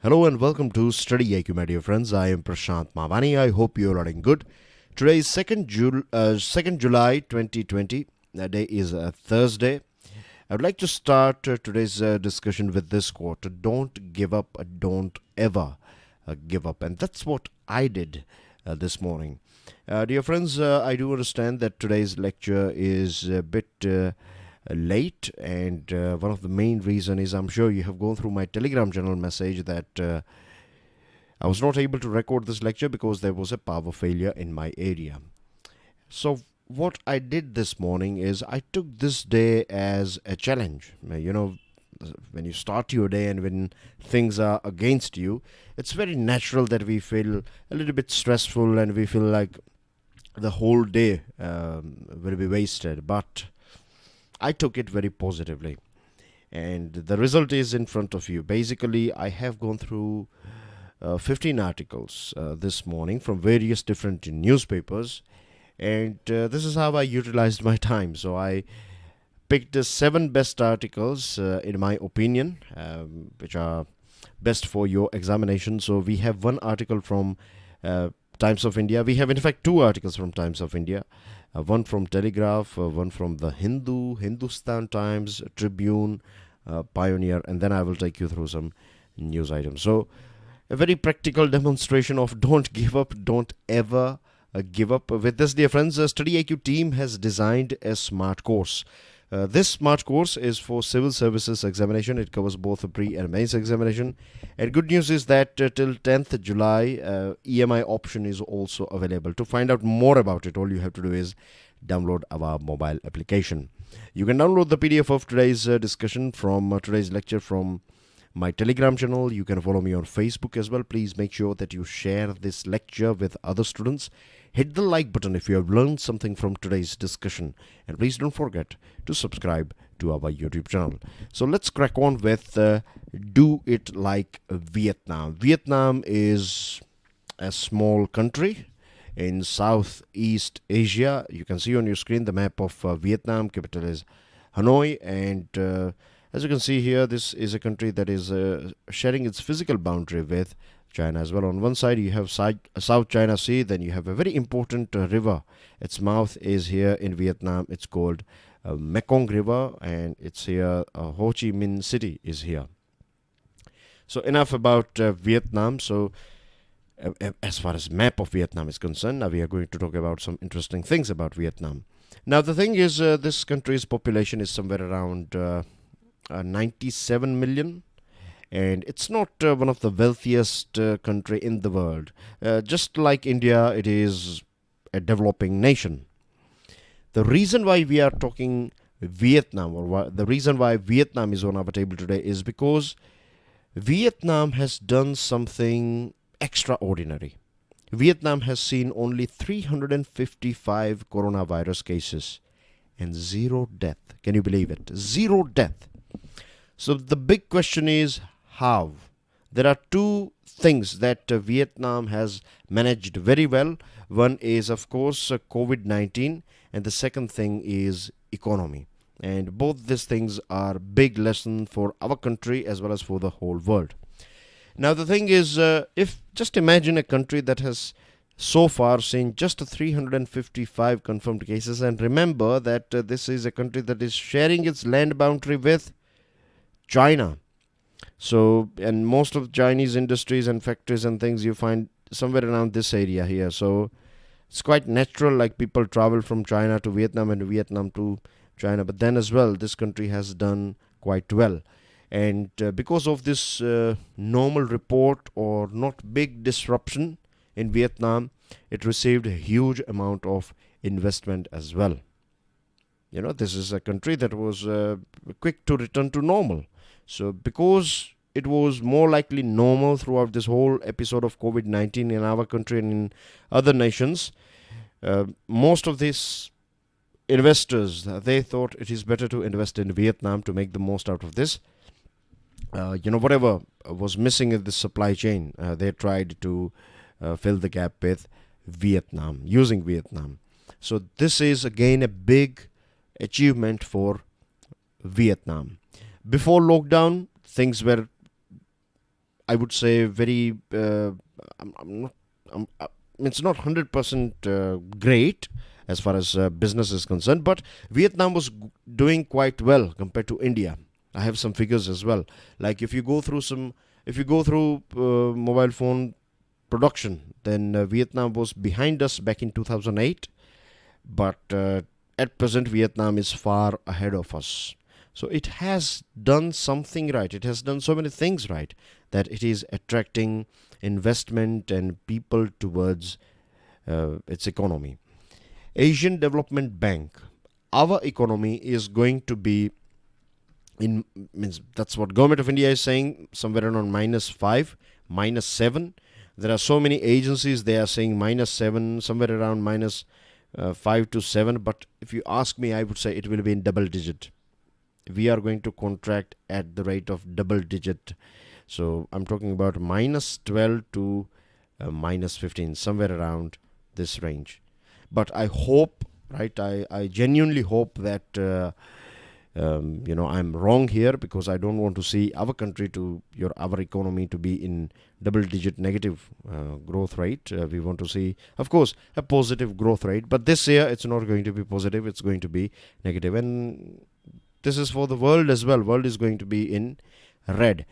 Hello and welcome to StudyIQ, my dear friends. I am Prashant Mavani. I hope you are doing good. Today is 2nd July 2020. The day is Thursday. I would like to start today's discussion with this quote: "Don't give up, don't ever give up." And that's what I did this morning. Dear friends, I do understand that today's lecture is a bit late, and one of the main reason is I'm sure you have gone through my Telegram channel message that I was not able to record this lecture because there was a power failure in my area. So what I did this morning is I took this day as a challenge. When you start your day and when things are against you, it's very natural that we feel a little bit stressful and we feel like the whole day will be wasted. But I took it very positively, and the result is in front of you. Basically, I have gone through 15 articles this morning from various different newspapers, and this is how I utilized my time. So I picked the 7 best articles, in my opinion, which are best for your examination. So we have one article from Times of India. We have, in fact, 2 articles from Times of India. One from Telegraph, one from the Hindu, Hindustan Times, Tribune, Pioneer, and then I will take you through some news items. So, a very practical demonstration of don't give up, don't ever give up. With this, dear friends, the StudyIQ team has designed a smart course. This smart course is for Civil Services Examination. It covers both the pre and mains examination. And good news is that till 10th July, EMI option is also available. To find out more about it, all you have to do is download our mobile application. You can download the PDF of today's discussion from today's lecture from my Telegram channel. You can follow me on Facebook as well. Please make sure that you share this lecture with other students. Hit the like button if you have learned something from today's discussion. And please don't forget to subscribe to our YouTube channel. So let's crack on with Do It Like Vietnam. Vietnam is a small country in Southeast Asia. You can see on your screen the map of Vietnam. Capital is Hanoi, and as you can see here, this is a country that is sharing its physical boundary with China as well. On one side, you have South China Sea. Then you have a very important river. Its mouth is here in Vietnam. It's called Mekong River, and it's here. Ho Chi Minh City is here. So enough about Vietnam. So as far as map of Vietnam is concerned, now we are going to talk about some interesting things about Vietnam. Now the thing is, this country's population is somewhere around 97 million. And it's not one of the wealthiest country in the world. Just like India, it is a developing nation. The reason why we are talking Vietnam, or the reason why Vietnam is on our table today, is because Vietnam has done something extraordinary. Vietnam has seen only 355 coronavirus cases and 0 death. Can you believe it? 0 death. So the big question is, how? There are 2 things that Vietnam has managed very well. One is, of course, COVID-19, and the second thing is economy. And both these things are big lesson for our country as well as for the whole world. Now the thing is, if just imagine a country that has so far seen just 355 confirmed cases, and remember that this is a country that is sharing its land boundary with China. So, and most of Chinese industries and factories and things you find somewhere around this area here. So, it's quite natural, like people travel from China to Vietnam and Vietnam to China. But then as well, this country has done quite well. And because of this normal report or not big disruption in Vietnam, it received a huge amount of investment as well. You know, this is a country that was quick to return to normal. So because it was more likely normal throughout this whole episode of COVID-19 in our country and in other nations, most of these investors, they thought it is better to invest in Vietnam to make the most out of this. Whatever was missing in the supply chain, they tried to fill the gap with Vietnam, using Vietnam. So this is again a big achievement for Vietnam. Before lockdown, things were, I would say, very. I'm not. It's not 100% great as far as business is concerned, but Vietnam was doing quite well compared to India. I have some figures as well. Like if you go through mobile phone production, then Vietnam was behind us back in 2008, but at present Vietnam is far ahead of us. So it has done something right. It has done so many things right that it is attracting investment and people towards its economy. Asian Development Bank, our economy is going to be in, means that's what government of India is saying, somewhere around -5, -7. There are so many agencies, they are saying -7, somewhere around -5 to 7. But if you ask me, I would say it will be in double digit. We are going to contract at the rate of double digit. So I'm talking about -12 to -15, somewhere around this range. But I hope, right, I genuinely hope that I'm wrong here, because I don't want to see our country our economy to be in double digit negative growth rate. We want to see, of course, a positive growth rate, but this year it's not going to be positive, it's going to be negative. And this is for the world as well. World is going to be in red.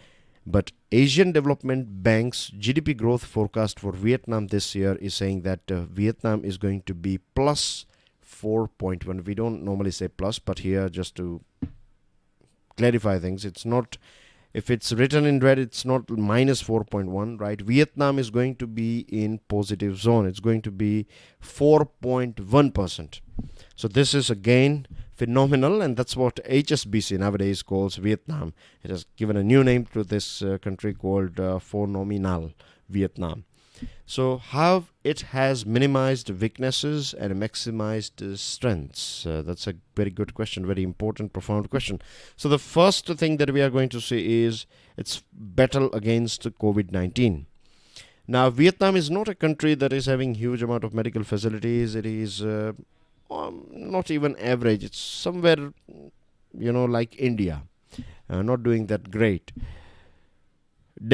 But Asian Development Bank's GDP growth forecast for Vietnam this year is saying that Vietnam is going to be plus 4.1. We don't normally say plus, but here, just to clarify things, it's not, if it's written in red, it's not minus 4.1, right? Vietnam is going to be in positive zone. It's going to be 4.1%. So this is again phenomenal, and that's what HSBC nowadays calls Vietnam. It has given a new name to this country called Phenomenal Vietnam. So how it has minimized weaknesses and maximized strengths? That's a very good question, very important, profound question. So the first thing that we are going to see is its battle against COVID-19. Now, Vietnam is not a country that is having huge amount of medical facilities. It is not even average. It's somewhere, like India, not doing that great.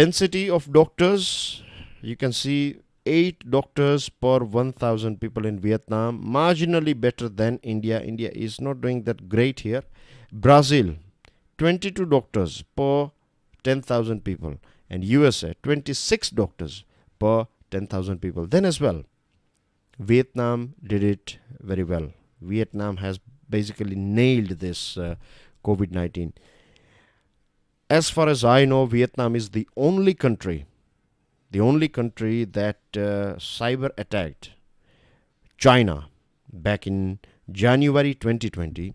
Density of doctors, you can see 8 doctors per 1,000 people in Vietnam, marginally better than India. India is not doing that great here. Brazil, 22 doctors per 10,000 people, and USA, 26 doctors per 10,000 people. Then as well, Vietnam did it very well. Vietnam has basically nailed this COVID-19. As far as I know, Vietnam is the only country that cyber attacked China back in January 2020.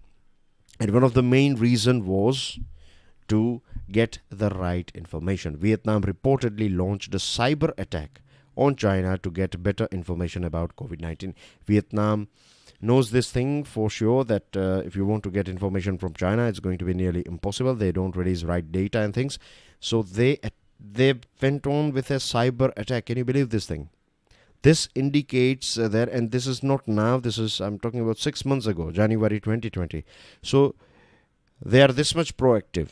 And one of the main reasons was to get the right information. Vietnam reportedly launched a cyber attack on China to get better information about COVID-19. Vietnam knows this thing for sure, that if you want to get information from China, it's going to be nearly impossible. They don't release right data and things. So they went on with a cyber attack. Can you believe this thing? This indicates that, and this is not now, I'm talking about 6 months ago, January 2020. So they are this much proactive.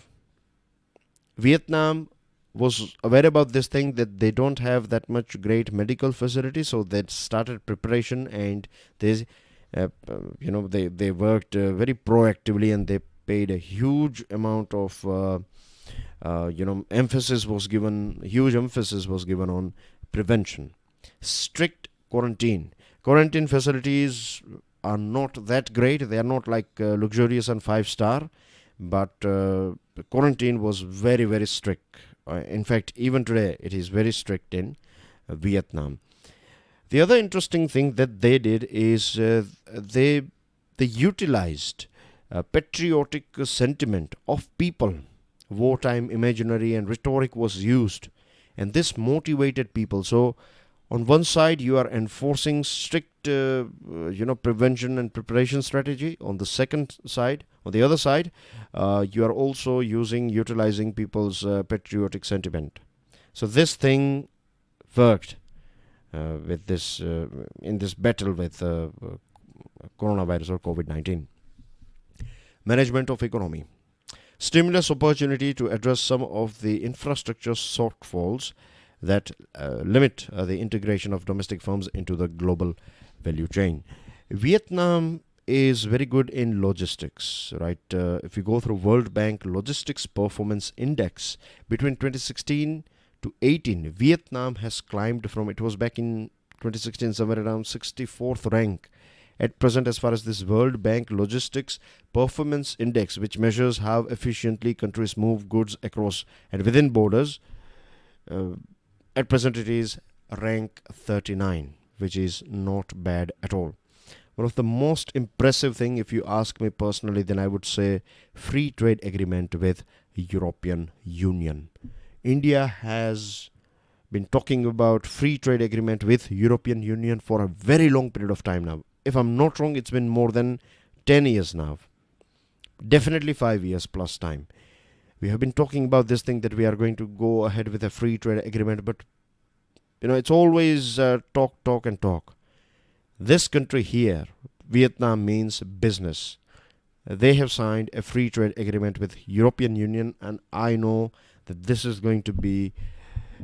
Vietnam was aware about this thing, that they don't have that much great medical facility, so they started preparation, and they worked very proactively, and they paid a huge amount of huge emphasis was given on prevention. Strict quarantine facilities are not that great. They are not like luxurious and 5-star, but quarantine was very, very strict. In fact, even today it is very strict in Vietnam. The other interesting thing that they did is they utilized patriotic sentiment of people. Wartime imaginary and rhetoric was used, and this motivated people. So on one side you are enforcing strict prevention and preparation strategy. On the other side, you are also utilizing people's patriotic sentiment. So this thing worked with this in this battle with coronavirus or COVID-19. Management of economy. stimulus opportunity to address some of the infrastructure shortfalls that limit the integration of domestic firms into the global value chain. Vietnam is very good in logistics, right? If you go through World Bank Logistics Performance Index between 2016 to 18, Vietnam has climbed from, it was back in 2016 somewhere around 64th rank. At present, as far as this World Bank Logistics Performance Index, which measures how efficiently countries move goods across and within borders, at present it is rank 39, which is not bad at all. One of the most impressive thing, if you ask me personally, then I would say free trade agreement with European Union. India has been talking about free trade agreement with European Union for a very long period of time now. If I'm not wrong, it's been more than 10 years now. Definitely 5 years plus time. We have been talking about this thing that we are going to go ahead with a free trade agreement, but it's always talk and talk. This country here, Vietnam, means business. They have signed a free trade agreement with European Union, and I know that this is going to be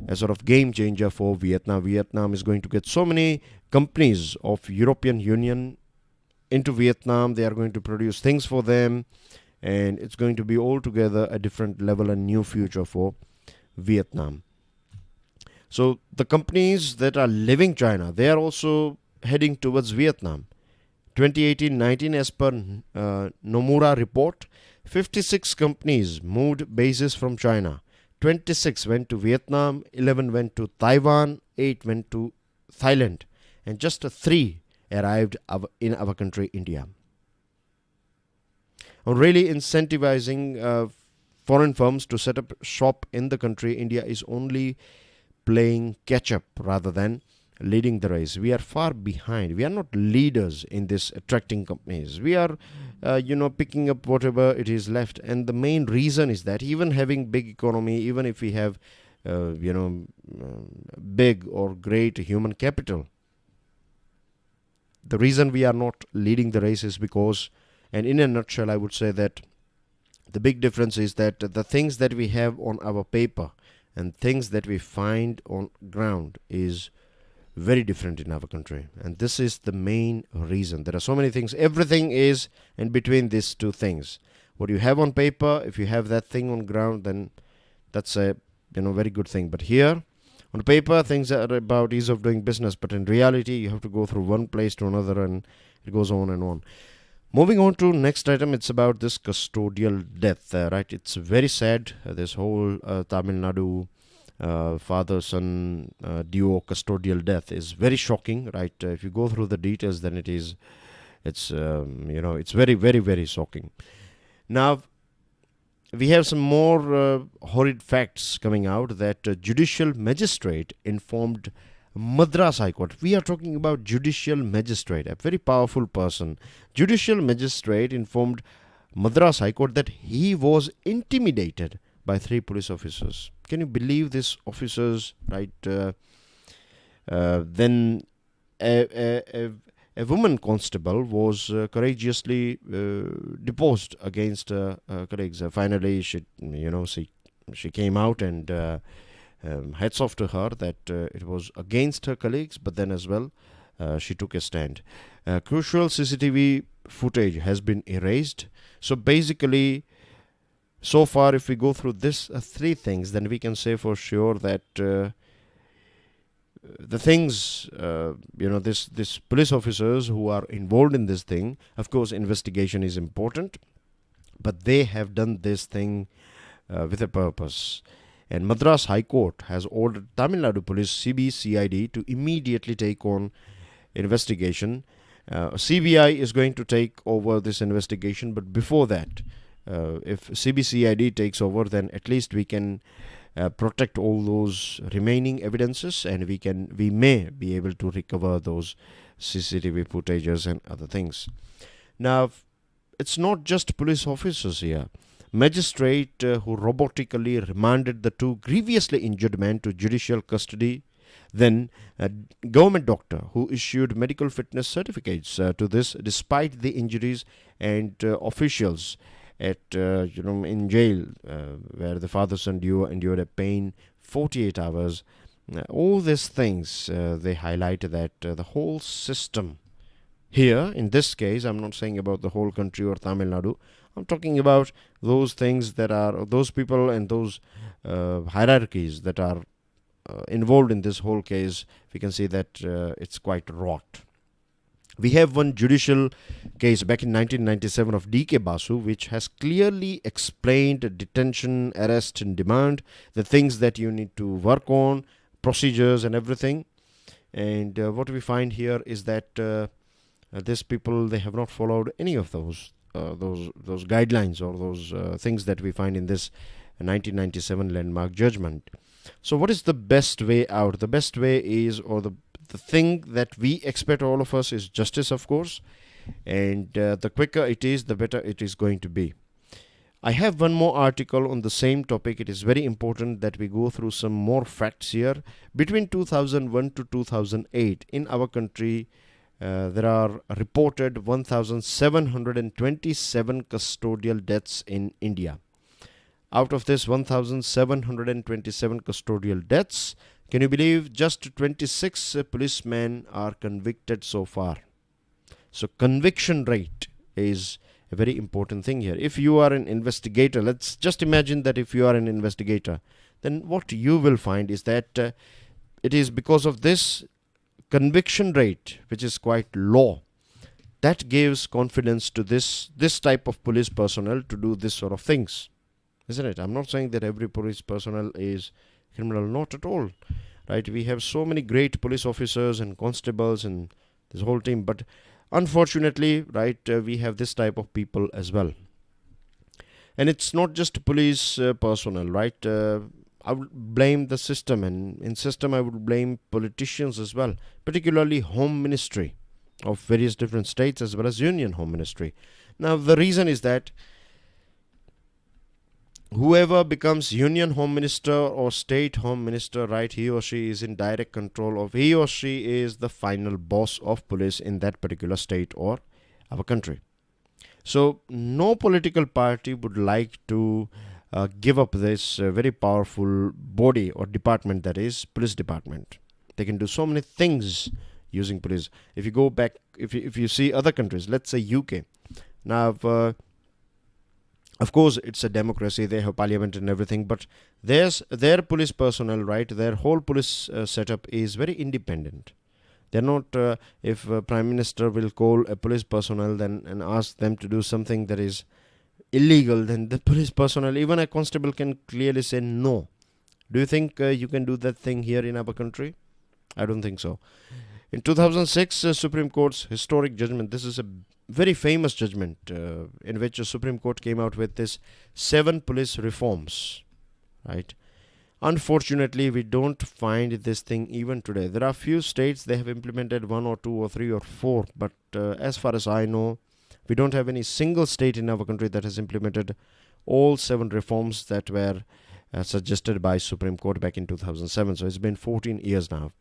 a sort of game changer for Vietnam. Vietnam is going to get so many companies of European Union into Vietnam. They are going to produce things for them, and it's going to be altogether a different level and new future for Vietnam. So the companies that are leaving China, they are also heading towards Vietnam. 2018-19, as per Nomura report, 56 companies moved bases from China. 26 went to Vietnam, 11 went to Taiwan, 8 went to Thailand, and just 3 arrived in our country, India. On really incentivizing foreign firms to set up shop in the country, India is only playing catch up rather than leading the race. We are far behind. We are not leaders in this attracting companies. We are picking up whatever it is left, and the main reason is that even having big economy, even if we have big or great human capital, the reason we are not leading the race is because, and in a nutshell I would say that the big difference is that the things that we have on our paper and things that we find on ground is very different in our country, and this is the main reason. There are so many things. Everything is in between these two things. What you have on paper, if you have that thing on ground, then that's a very good thing. But here on paper, things are about ease of doing business, but in reality you have to go through one place to another, and it goes on and on. Moving on to next item, it's about this custodial death, right? It's very sad, this whole Tamil Nadu father-son duo custodial death is very shocking, right? If you go through the details, then it's very, very, very shocking. Now, we have some more horrid facts coming out that a judicial magistrate informed Madras High Court. We are talking about judicial magistrate, a very powerful person. Judicial magistrate informed Madras High Court that he was intimidated by 3 police officers. Can you believe this officers, right? Then a woman constable was courageously deposed against colleagues. Finally, she came out, and hats off to her that it was against her colleagues, but then as well she took a stand. Crucial CCTV footage has been erased. So basically, so far, if we go through this 3 things, then we can say for sure that the things, this police officers who are involved in this thing, of course, investigation is important, but they have done this thing with a purpose. And Madras High Court has ordered Tamil Nadu Police CBCID to immediately take on investigation. CBI is going to take over this investigation, but before that, if CBCID takes over, then at least we can protect all those remaining evidences, and we may be able to recover those CCTV footages and other things. Now, it's not just police officers here. Magistrate who robotically remanded the 2 grievously injured men to judicial custody. Then a government doctor who issued medical fitness certificates to this despite the injuries, and officials at in jail, where the father son endured a pain 48 hours. All these things, they highlight that the whole system here, in this case, I'm not saying about the whole country or Tamil Nadu. I'm talking about those things that are, those people and those hierarchies that are involved in this whole case. We can see that it's quite rot. We have one judicial case back in 1997 of D.K. Basu, which has clearly explained detention, arrest, and demand, the things that you need to work on, procedures, and everything. And what we find here is that these people, they have not followed any of those guidelines or those things that we find in this 1997 landmark judgment. So, what is the best way out? The best way is, or the thing that we expect all of us, is justice, of course, and the quicker it is, the better it is going to be. I have one more article on the same topic. It is very important that we go through some more facts here. Between 2001 to 2008 in our country, there are reported 1,727 custodial deaths in India. Out of this 1,727 custodial deaths, can you believe just 26 policemen are convicted so far? So conviction rate is a very important thing here. If you are an investigator, let's just imagine that if you are an investigator, then what you will find is that it is because of this conviction rate, which is quite low, that gives confidence to this type of police personnel to do this sort of things, isn't it? I'm not saying that every police personnel is criminal, not at all, right? We have so many great police officers and constables and this whole team, but unfortunately, right, we have this type of people as well. And it's not just police personnel, right? I would blame the system, and in system I would blame politicians as well, particularly Home Ministry of various different states as well as Union Home Ministry. Now the reason is that whoever becomes Union Home Minister or State Home Minister, right, he or she is in direct control of, he or she is the final boss of police in that particular state or our country. So no political party would like to give up this very powerful body or department, that is police department. They can do so many things using police. If you go back, if you see other countries, let's say UK. Now, of course, it's a democracy. They have parliament and everything, but their police personnel, right? Their whole police setup is very independent. They're not. If Prime Minister will call a police personnel and ask them to do something that is illegal, then the police personnel, even a constable, can clearly say no. Do you think you can do that thing here in our country? I don't think so. In 2006, Supreme Court's historic judgment, this is a very famous judgment in which the Supreme Court came out with this 7 police reforms, right? Unfortunately, we don't find this thing even today. There are few states, they have implemented 1 or 2 or 3 or 4, but as far as I know, we don't have any single state in our country that has implemented all 7 reforms that were suggested by Supreme Court back in 2007. So it's been 14 years now.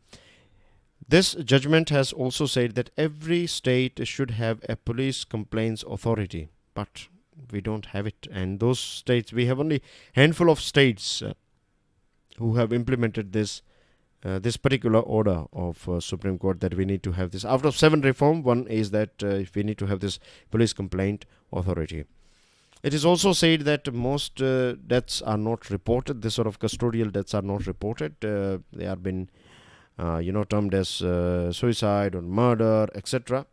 This judgment has also said that every state should have a police complaints authority, but we don't have it. And those states, we have only handful of states who have implemented this particular order of Supreme Court, that we need to have this. Out of 7 reform, one is that we need to have this police complaint authority. It is also said that most deaths are not reported. This sort of custodial deaths are not reported. They are been termed as suicide or murder, etc.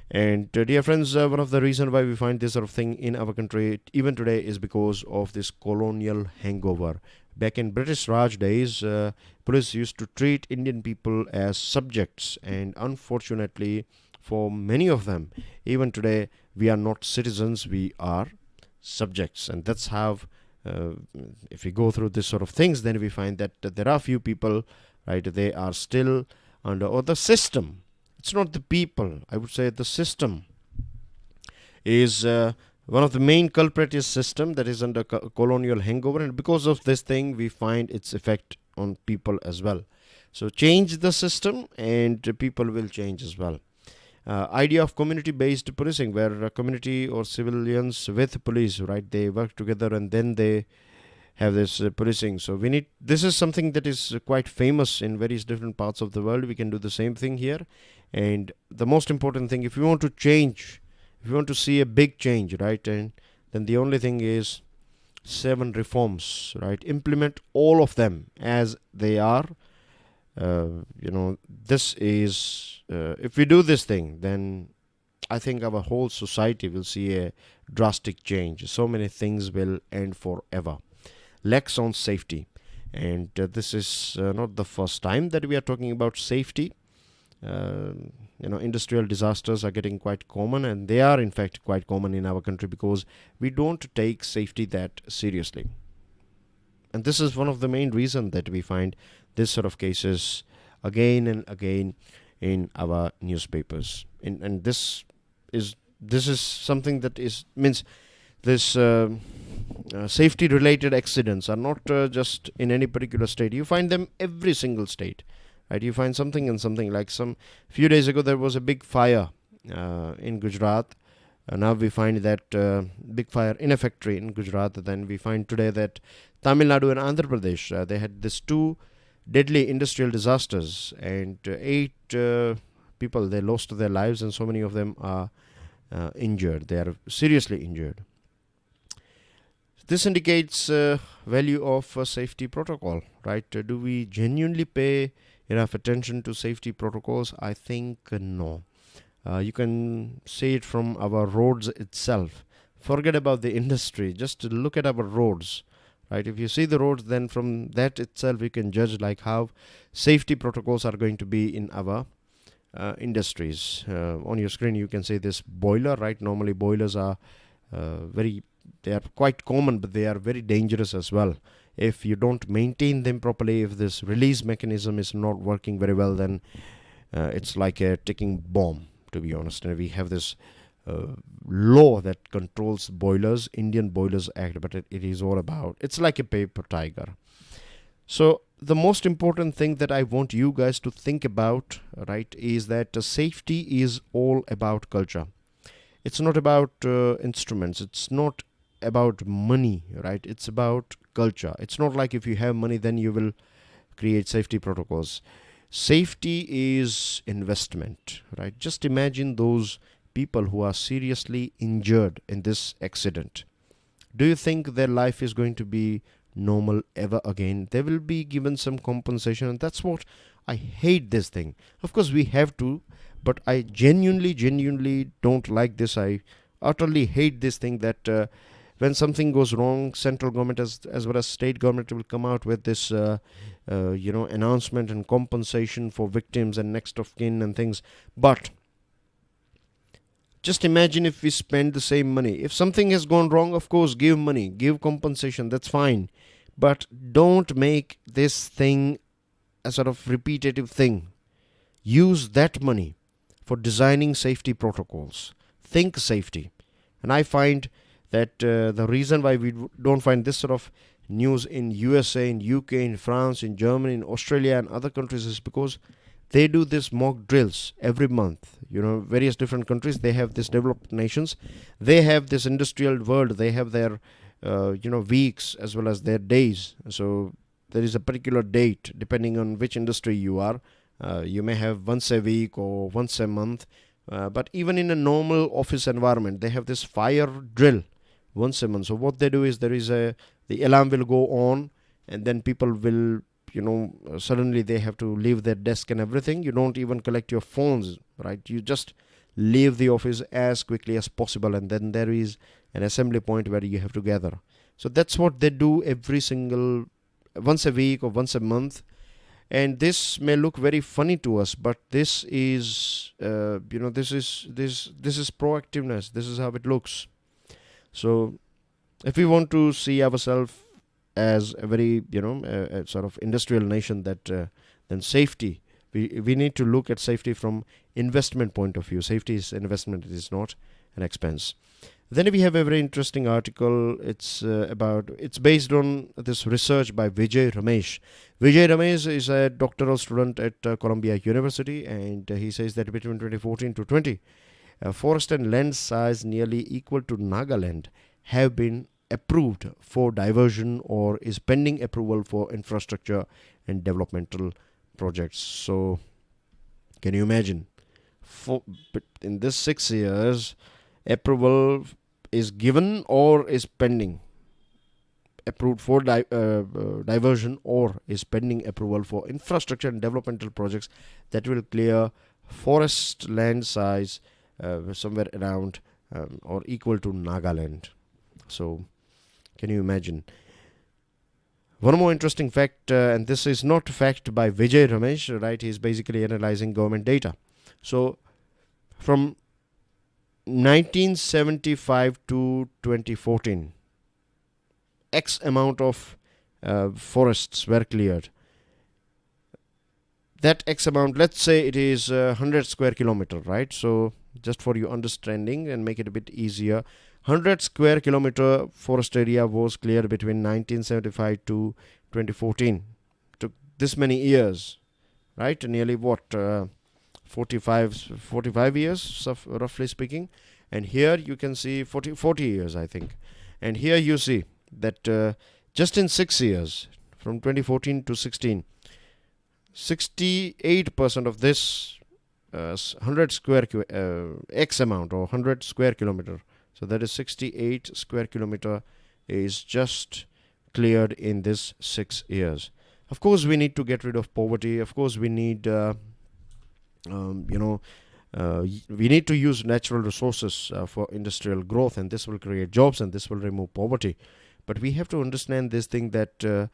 And dear friends, one of the reasons why we find this sort of thing in our country even today is because of this colonial hangover. Back in British Raj days, police used to treat Indian people as subjects, and unfortunately for many of them, even today, we are not citizens, we are subjects. And that's how, if we go through this sort of things, then we find that there are few people, right, they are still under, or the system, it's not the people, I would say the system is one of the main culprit is system that is under colonial hangover, and because of this thing we find its effect on people as well. So change the system and people will change as well. Idea of community-based policing, where community or civilians with police, right, they work together and then they have this policing. So this is something that is quite famous in various different parts of the world. We can do the same thing here. And the most important thing, if you want to change, if you want to see a big change, right, and then the only thing is 7 reforms, right? Implement all of them as they are. This is, if we do this thing, then I think our whole society will see a drastic change. So many things will end forever. Lacks on safety. And this is not the first time that we are talking about safety. Industrial disasters are getting quite common, and they are in fact quite common in our country because we don't take safety that seriously. And this is one of the main reasons that we find this sort of cases again and again in our newspapers. And this is something that means this safety related accidents are not just in any particular state. You find them every single state. Right, you find something and something. Like some few days ago there was a big fire in Gujarat. Now we find that big fire in a factory in Gujarat. Then we find today that Tamil Nadu and Andhra Pradesh, they had these 2 deadly industrial disasters, and 8 people, they lost their lives, and so many of them are injured. They are seriously injured. This indicates value of safety protocol, right? Do we genuinely pay enough attention to safety protocols? I think no. You can see it from our roads itself. Forget about the industry. Just look at our roads, right? If you see the roads, then from that itself you can judge like how safety protocols are going to be in our industries. On your screen you can see this boiler, right? Normally boilers are they are quite common, but they are very dangerous as well. If you don't maintain them properly, if this release mechanism is not working very well, then it's like a ticking bomb, to be honest. And we have this law that controls boilers, Indian Boilers Act, but it is all about, it's like a paper tiger. So the most important thing that I want you guys to think about, right, is that safety is all about culture. It's not about instruments. It's not about money, right? It's about culture. It's not like if you have money, then you will create safety protocols. Safety is investment, right? Just imagine those people who are seriously injured in this accident. Do you think their life is going to be normal ever again? They will be given some compensation, and that's what I hate this thing. Of course, we have to, but I genuinely don't like this. I utterly hate this thing that when something goes wrong, central government as well as state government will come out with this announcement and compensation for victims and next of kin and things. But just imagine if we spend the same money. If something has gone wrong, of course, give money, give compensation, that's fine. But don't make this thing a sort of repetitive thing. Use that money for designing safety protocols. Think safety. And I find that the reason why we don't find this sort of news in USA, in UK, in France, in Germany, in Australia and other countries is because they do this mock drills every month. Various different countries, they have this developed nations. They have this industrial world. They have their, weeks as well as their days. So there is a particular date depending on which industry you are. You may have once a week or once a month. But even in a normal office environment, they have this fire drill once a month. So what they do is the alarm will go on, and then people will, suddenly they have to leave their desk and everything. You don't even collect your phones, right? You just leave the office as quickly as possible, and then there is an assembly point where you have to gather. So that's what they do once a week or once a month. And this may look very funny to us, but this is, this is proactiveness. This is how it looks. So if we want to see ourselves as a very, a sort of industrial nation, that then safety, we need to look at safety from investment point of view. Safety is investment. It is not an expense. Then we have a very interesting article. It's based on this research by Vijay Ramesh. Vijay Ramesh is a doctoral student at Columbia University, and he says that between 2014 to 20, forest and land size nearly equal to Nagaland have been approved for diversion or is pending approval for infrastructure and developmental projects. So, can you imagine? In this 6 years, approval is given or is pending. Approved for diversion or is pending approval for infrastructure and developmental projects that will clear forest land size somewhere around or equal to Nagaland. So, can you imagine? One more interesting fact, and this is not fact by Vijay Ramesh, right? He's basically analyzing government data. So, from 1975 to 2014, X amount of forests were cleared. That X amount, let's say it is 100 square kilometer, right? So, just for your understanding and make it a bit easier, 100 square kilometer forest area was cleared between 1975 to 2014. Took this many years, right? Nearly what? 45 years, roughly speaking. And here you can see 40 years, I think. And here you see that just in 6 years, from 2014 to 16, 68% of this 100 square X amount or 100 square kilometer, so that is 68 square kilometer, is just cleared in this 6 years. Of course, we need to get rid of poverty. Of course, we need we need to use natural resources for industrial growth, and this will create jobs and this will remove poverty. But we have to understand this thing that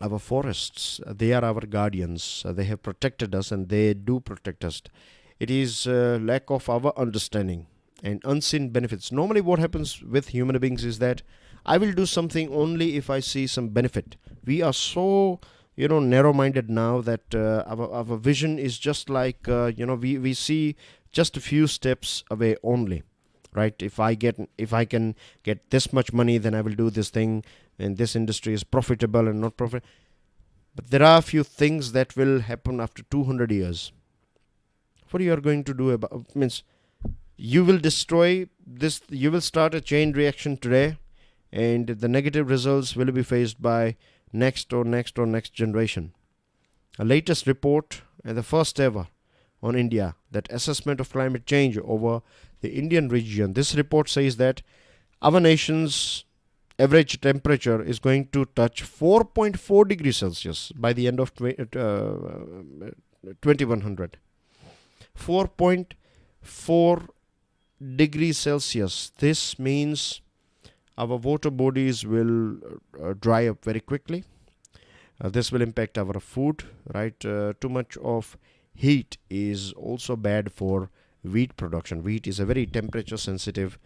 our forests, they are our guardians. They have protected us and they do protect us. It is lack of our understanding and unseen benefits. Normally what happens with human beings is that I will do something only if I see some benefit. We are so narrow-minded now that our vision is just like we see just a few steps away only, right? If I can get this much money, then I will do this thing, and this industry is profitable and not profit. But there are a few things that will happen after 200 years. What you are going to do about means you will destroy this. You will start a chain reaction today, and the negative results will be faced by next generation. A latest report, and the first ever on India, that assessment of climate change over the Indian region. This report says that our nation's average temperature is going to touch 4.4 degrees Celsius by the end of 2100. 4.4 degrees Celsius. This means our water bodies will dry up very quickly. This will impact our food, right? Too much of heat is also bad for wheat production. Wheat is a very temperature sensitive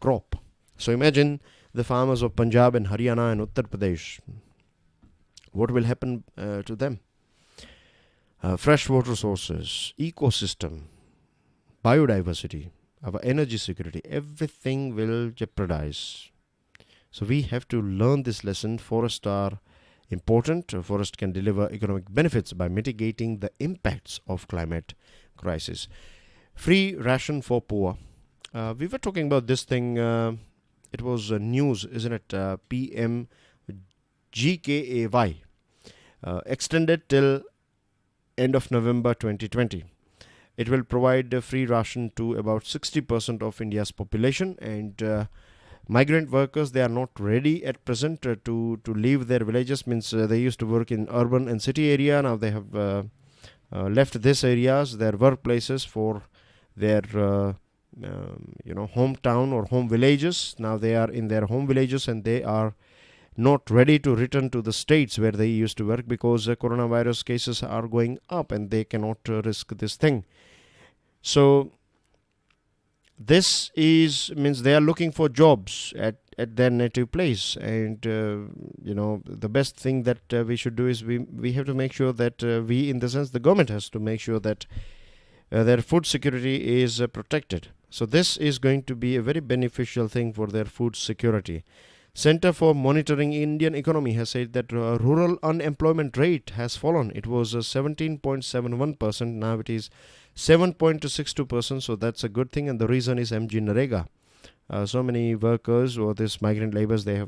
crop. So imagine the farmers of Punjab and Haryana and Uttar Pradesh. What will happen to them? Fresh water sources, ecosystem, biodiversity, our energy security, everything will jeopardize. So we have to learn this lesson. Forests are important. Forest can deliver economic benefits by mitigating the impacts of climate crisis. Free ration for poor. We were talking about this thing. It was news, isn't it? PMGKAY. Extended till end of November 2020. It will provide a free ration to about 60% of India's population, and migrant workers, they are not ready at present to leave their villages. Means they used to work in urban and city area. Now they have left these areas, their workplaces, for their hometown or home villages. Now they are in their home villages and they are not ready to return to the states where they used to work, because coronavirus cases are going up and they cannot risk this thing. So this means they are looking for jobs at their native place, and the best thing that we should do is we have to make sure that in the sense the government has to make sure that their food security is protected, So this is going to be a very beneficial thing for their food security. Center for Monitoring Indian Economy has said that rural unemployment rate has fallen. It was 17.71%. Now it is 7.62%. So that's a good thing. And the reason is MG Narega. So many workers or this migrant laborers, they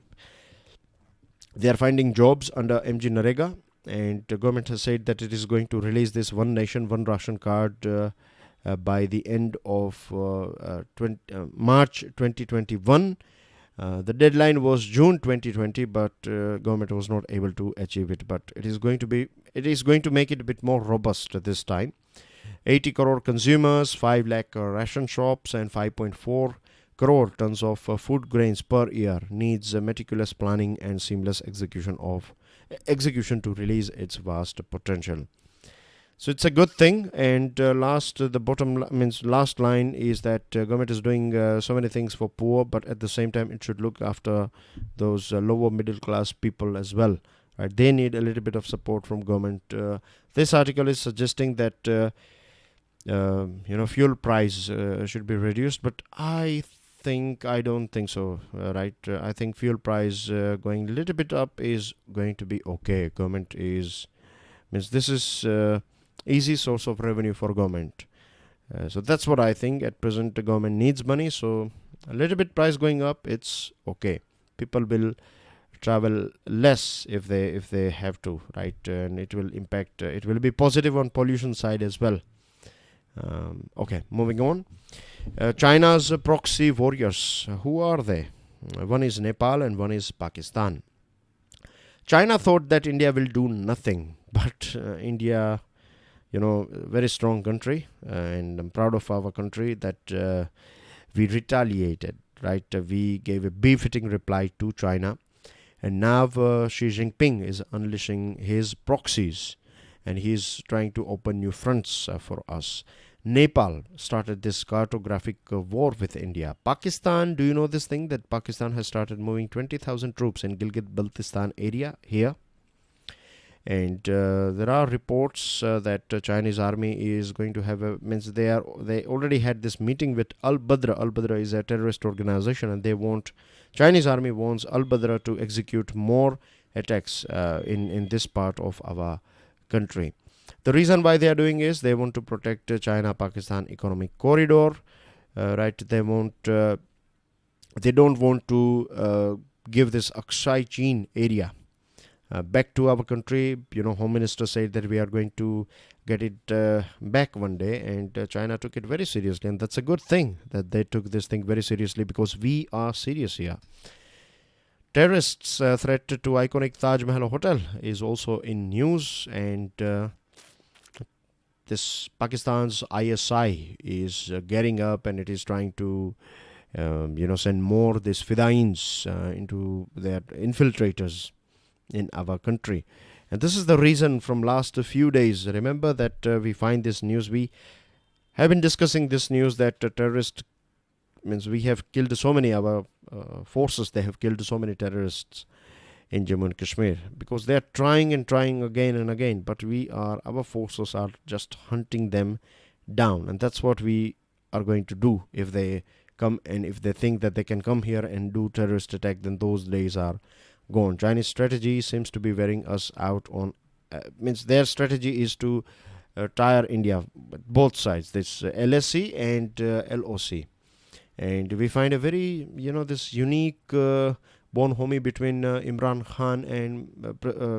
are finding jobs under MG Narega. And the government has said that it is going to release this One Nation, One Ration card by the end of March 2021. The deadline was June 2020, but government was not able to achieve it. But it is going to make it a bit more robust this time. 80 crore consumers, 5 lakh ration shops, and 5.4 crore tons of food grains per year needs meticulous planning and seamless execution to release its vast potential. So it's a good thing. And last line is that government is doing so many things for poor, but at the same time it should look after those lower middle class people as well. Right? They need a little bit of support from government. This article is suggesting that fuel price should be reduced, but I don't think so. Right? I think fuel price going a little bit up is going to be okay. Government this is easy source of revenue for government. So that's what I think. At present, the government needs money, so a little bit price going up, it's okay. People will travel less if they have to, right? And it will impact. It will be positive on pollution side as well. Okay, moving on. China's proxy warriors. Who are they? One is Nepal and one is Pakistan. China thought that India will do nothing, but India, very strong country, and I'm proud of our country that we retaliated, right? We gave a befitting reply to China, and now Xi Jinping is unleashing his proxies, and he's trying to open new fronts for us. Nepal started this cartographic war with India. Pakistan, do you know this thing that Pakistan has started moving 20,000 troops in Gilgit-Baltistan area here? And there are reports that Chinese army is going to have they already had this meeting with Al-Badr. Al-Badr is a terrorist organization, and Chinese army wants Al-Badr to execute more attacks in this part of our country. The reason why they are doing is they want to protect China-Pakistan economic corridor, right? They don't want to give this Aksai Chin area back to our country. Home Minister said that we are going to get it back one day, and China took it very seriously, and that's a good thing that they took this thing very seriously, because we are serious here. Terrorists' threat to iconic Taj Mahal hotel is also in news, and this Pakistan's ISI is getting up, and it is trying to send more these fidains into their infiltrators in our country. And this is the reason from last few days. Remember that we find this news. We have been discussing this news that terrorist we have killed so many, our forces, they have killed so many terrorists in Jammu and Kashmir, because they are trying again and again, but our forces are just hunting them down. And that's what we are going to do if they come, and if they think that they can come here and do terrorist attack, then those days are gone. Chinese strategy seems to be wearing us out on their strategy is to tire India, both sides, this LSC and LOC. And we find a very this unique bonhomie between Imran Khan and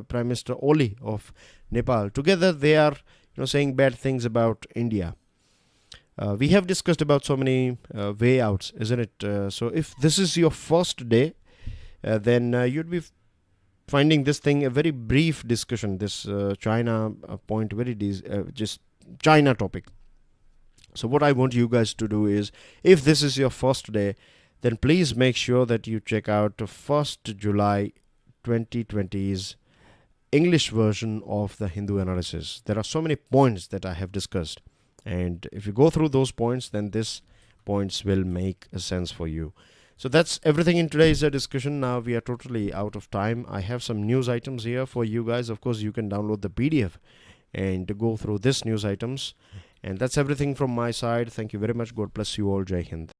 Prime Minister Oli of Nepal. Together they are saying bad things about India. We have discussed about so many way outs, isn't it? So if this is your first day, then you'd be finding this thing a very brief discussion, this China point, just China topic. So what I want you guys to do is, if this is your first day, then please make sure that you check out the 1st July 2020's English version of the Hindu analysis. There are so many points that I have discussed, and if you go through those points, then these points will make a sense for you. So that's everything in today's discussion. Now we are totally out of time. I have some news items here for you guys. Of course, you can download the PDF and go through this news items. And that's everything from my side. Thank you very much. God bless you all. Jai Hind.